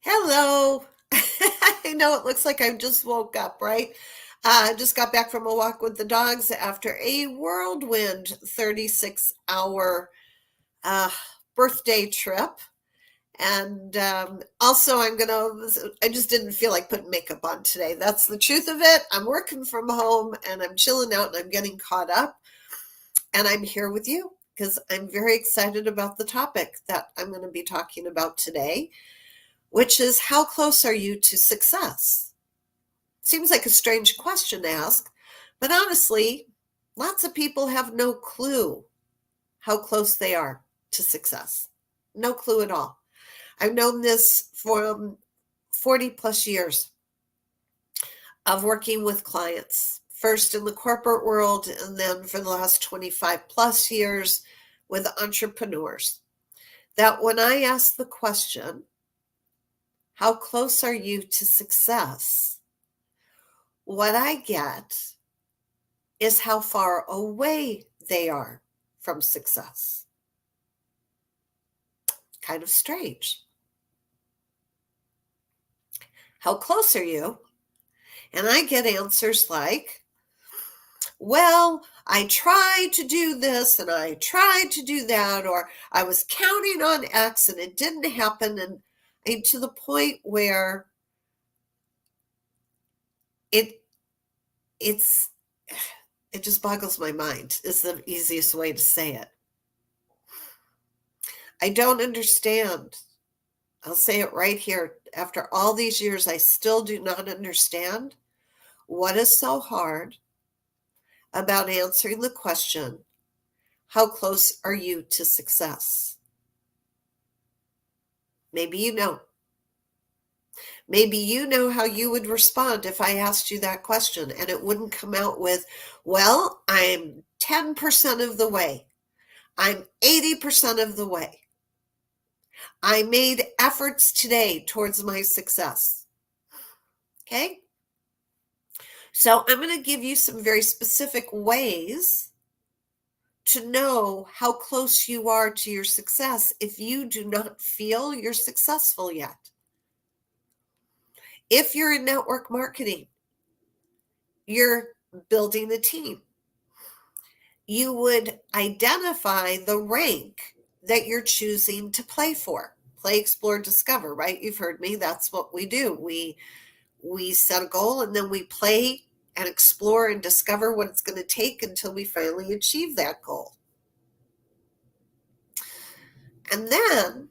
Hello. I know it looks like I just woke up, right? I just got back from a walk with the dogs after a whirlwind 36-hour uh, birthday trip. And also, I just didn't feel like putting makeup on today. That's the truth of it. I'm working from home and I'm chilling out and I'm getting caught up. And I'm here with you because I'm very excited about the topic that I'm going to be talking about today, which is how close are you to success? Seems like a strange question to ask, but honestly, lots of people have no clue how close they are to success. No clue at all. I've known this for 40 plus years of working with clients, first in the corporate world, and then for the last 25 plus years with entrepreneurs. That when I ask the question, how close are you to success? What I get is how far away they are from success. Kind of strange. How close are you? And I get answers like, well, I tried to do this and I tried to do that, or I was counting on X and it didn't happen. And to the point where it it's it just boggles my mind is the easiest way to say it. I don't understand. I'll say it right here. After all these years, I still do not understand what is so hard about answering the question, how close are you to success? Maybe you know. Maybe you know how you would respond if I asked you that question and it wouldn't come out with, well, I'm 10% of the way. I'm 80% of the way. I made efforts today towards my success. Okay? So I'm going to give you some very specific ways to know how close you are to your success if you do not feel you're successful yet. If you're in network marketing, you're building a team, you would identify the rank that you're choosing to play for. Play, explore, discover, right? You've heard me. That's what we do. We set a goal and then we play and explore and discover what it's going to take until we finally achieve that goal. And then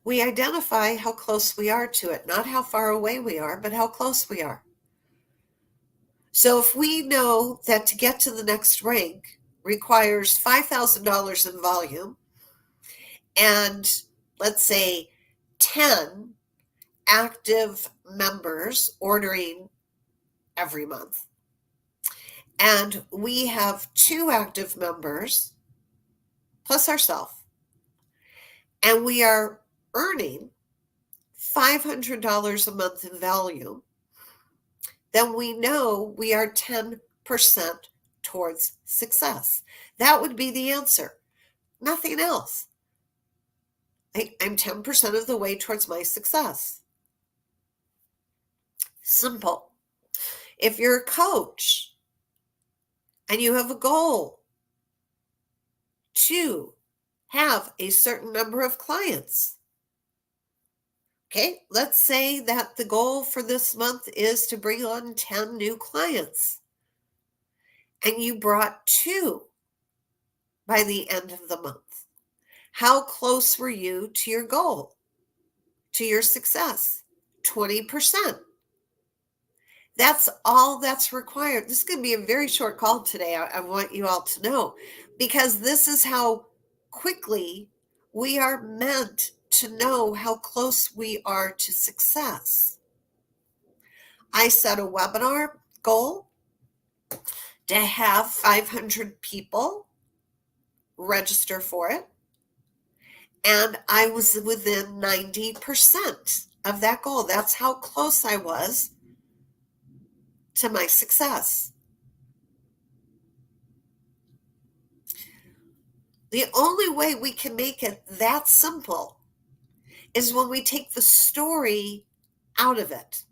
we identify how close we are to it, not how far away we are, but how close we are. So if we know that to get to the next rank requires $5,000 in volume and let's say 10 active members ordering every month, and we have 2 active members plus ourselves, and we are earning $500 a month in value, then we know we are 10% towards success. That would be the answer. Nothing else. I'm 10% of the way towards my success. Simple. If you're a coach and you have a goal to have a certain number of clients, okay, let's say that the goal for this month is to bring on 10 new clients, and you brought 2 by the end of the month. How close were you to your goal, to your success? 20%. That's all that's required. This is going to be a very short call today. I want you all to know, because this is how quickly we are meant to know how close we are to success. I set a webinar goal to have 500 people register for it, and I was within 90% of that goal. That's how close I was to my success. The only way we can make it that simple is when we take the story out of it,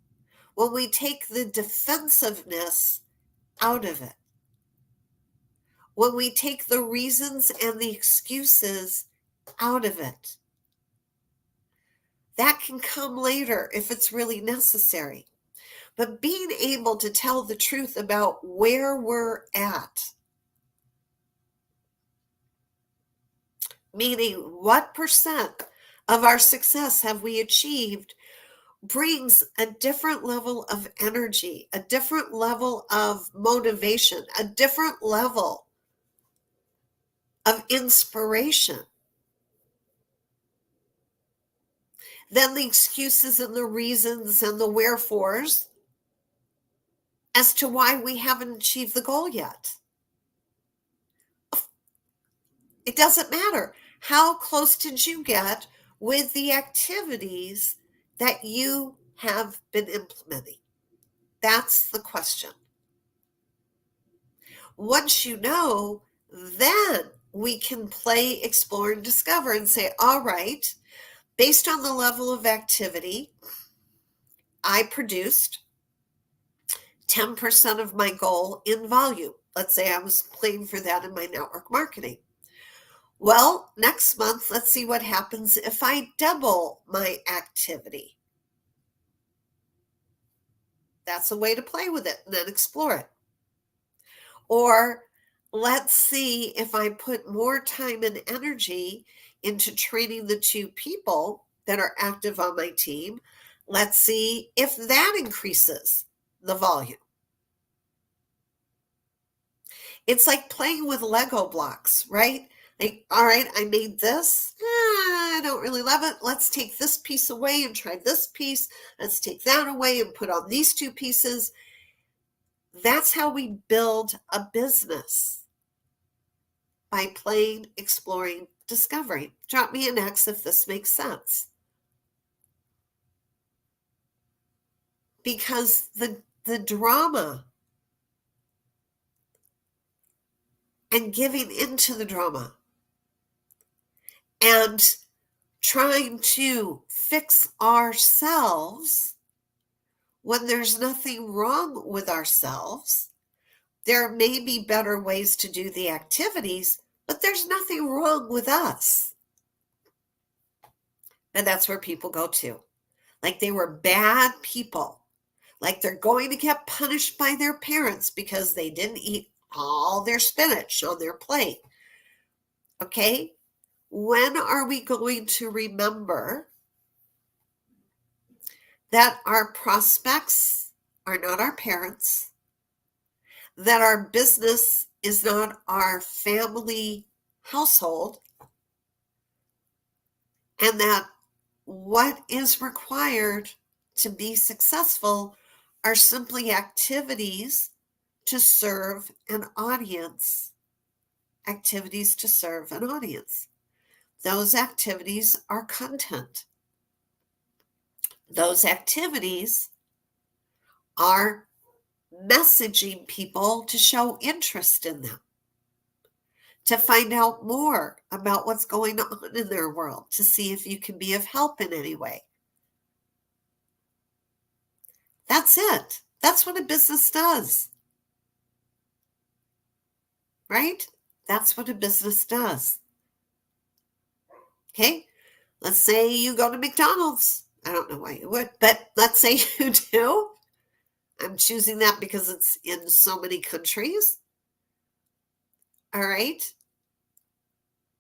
when we take the defensiveness out of it, when we take the reasons and the excuses out of it. That can come later if it's really necessary. But being able to tell the truth about where we're at, meaning what percent of our success have we achieved, brings a different level of energy, a different level of motivation, a different level of inspiration than the excuses and the reasons and the wherefores as to why we haven't achieved the goal yet. It doesn't matter. How close did you get with the activities that you have been implementing? That's the question. Once you know, then we can play, explore, and discover and say, all right, based on the level of activity, I produced 10% of my goal in volume. Let's say I was playing for that in my network marketing. Well, next month, let's see what happens if I double my activity. That's a way to play with it and then explore it. Or let's see if I put more time and energy into training the 2 people that are active on my team. Let's see if that increases the volume. It's like playing with Lego blocks, right? Like, all right, I made this. I don't really love it. Let's take this piece away and try this piece. Let's take that away and put on these 2 pieces. That's how we build a business. By playing, exploring, discovering. Drop me an X if this makes sense. Because the drama and giving into the drama and trying to fix ourselves when there's nothing wrong with ourselves. There may be better ways to do the activities, but there's nothing wrong with us. And that's where people go to. Like they were bad people. Like they're going to get punished by their parents because they didn't eat all their spinach on their plate. Okay? When are we going to remember that our prospects are not our parents, that our business is not our family household, and that what is required to be successful are simply activities to serve an audience. Activities to serve an audience. Those activities are content. Those activities are messaging people to show interest in them, to find out more about what's going on in their world, to see if you can be of help in any way. That's it. That's what a business does. Right? That's what a business does. Okay? Let's say you go to McDonald's. I don't know why you would, but let's say you do. I'm choosing that because it's in so many countries. All right?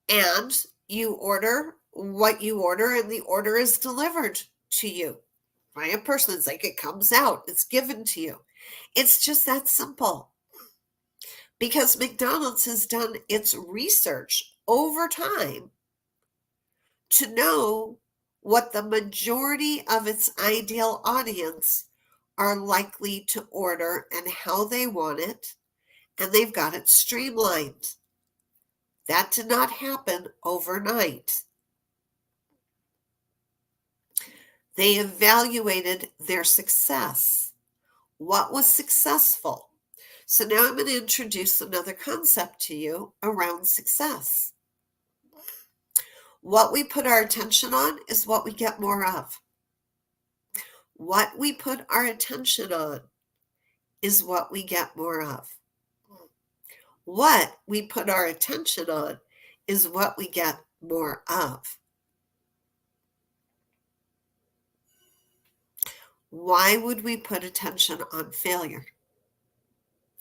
And you order what you order, and the order is delivered to you by a person. It's like it comes out, it's given to you. It's just that simple. Because McDonald's has done its research over time to know what the majority of its ideal audience are likely to order and how they want it, and they've got it streamlined. That did not happen overnight. They evaluated their success. What was successful? So now I'm going to introduce another concept to you around success. What we put our attention on is what we get more of. What we put our attention on is what we get more of. What we put our attention on is what we get more of. Why would we put attention on failure?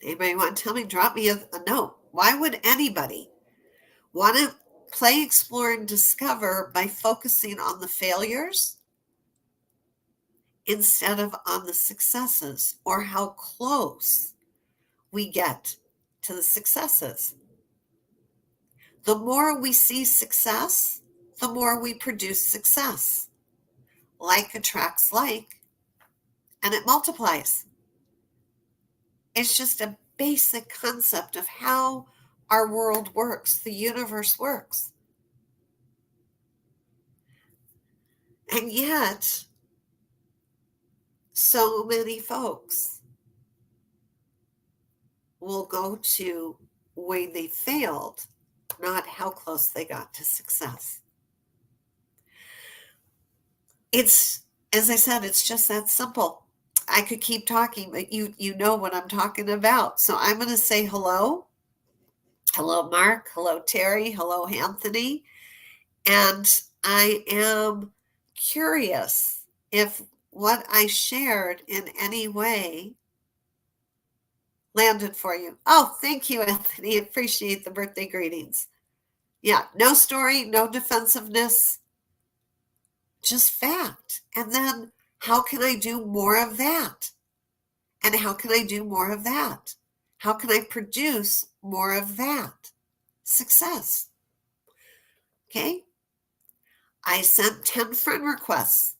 Anybody want to tell me? Drop me a note. Why would anybody want to play, explore, and discover by focusing on the failures instead of on the successes or how close we get to the successes? The more we see success, the more we produce success. Like attracts like, and it multiplies. It's just a basic concept of how our world works, the universe works. And yet, so many folks will go to where they failed, not how close they got to success. It's, as I said, it's just that simple. I could keep talking, but you know what I'm talking about. So I'm going to say hello. Hello, Mark. Hello, Terry. Hello, Anthony. And I am curious if what I shared in any way landed for you. Oh, thank you, Anthony. Appreciate the birthday greetings. Yeah, no story, no defensiveness, just fact. And then how can I do more of that? And how can I do more of that? How can I produce more of that? Success. Okay. I sent 10 friend requests.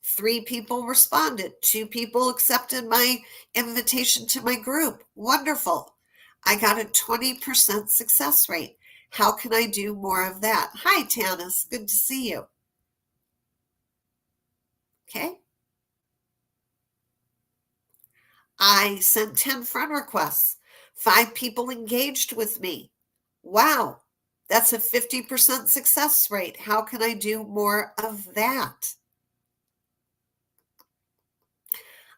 3 people responded. 2 people accepted my invitation to my group. Wonderful. I got a 20% success rate. How can I do more of that? Hi, Tanis. Good to see you. Okay. I sent 10 friend requests. 5 people engaged with me. Wow. That's a 50% success rate. How can I do more of that?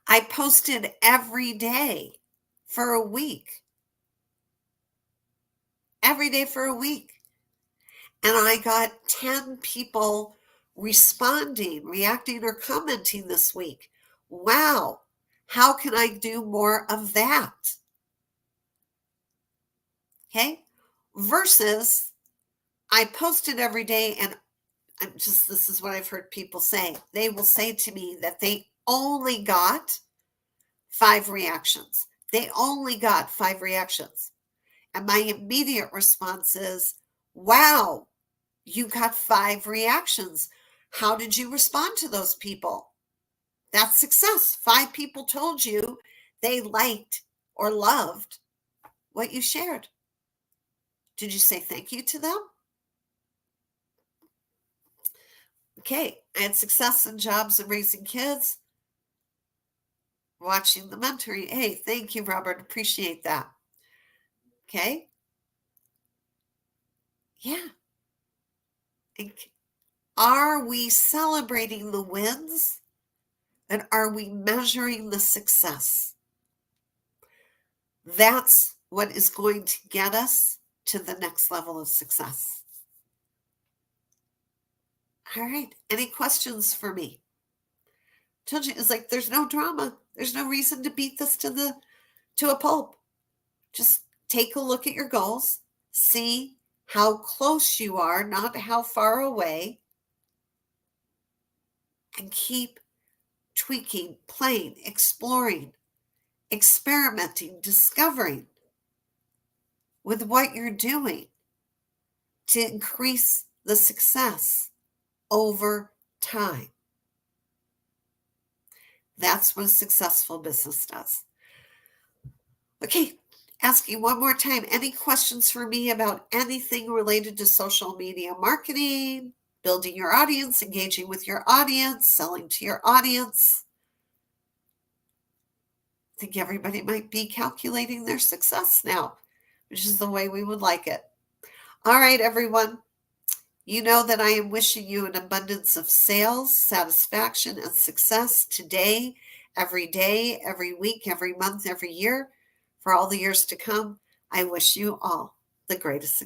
I posted every day for a week. Every day for a week. And I got 10 people responding, reacting, or commenting this week. Wow. How can I do more of that? Okay. Versus I posted every day and this is what I've heard people say. They will say to me that they only got 5 reactions. They only got 5 reactions. And my immediate response is, wow, you got 5 reactions. How did you respond to those people? That's success. 5 people told you they liked or loved what you shared. Did you say thank you to them? Okay, I had success in jobs and raising kids. Watching the mentoring. Hey, thank you, Robert. Appreciate that. Okay. Yeah. Are we celebrating the wins? And are we measuring the success? That's what is going to get us to the next level of success. All right. Any questions for me? Told you, it's like there's no drama. There's no reason to beat this to a pulp. Just take a look at your goals, see how close you are, not how far away, and keep tweaking, playing, exploring, experimenting, discovering with what you're doing to increase the success over time. That's what a successful business does. Okay, asking one more time, any questions for me about anything related to social media marketing, building your audience, engaging with your audience, selling to your audience? I think everybody might be calculating their success now, which is the way we would like it. All right, everyone. You know that I am wishing you an abundance of sales, satisfaction, and success today, every week, every month, every year, for all the years to come. I wish you all the greatest success.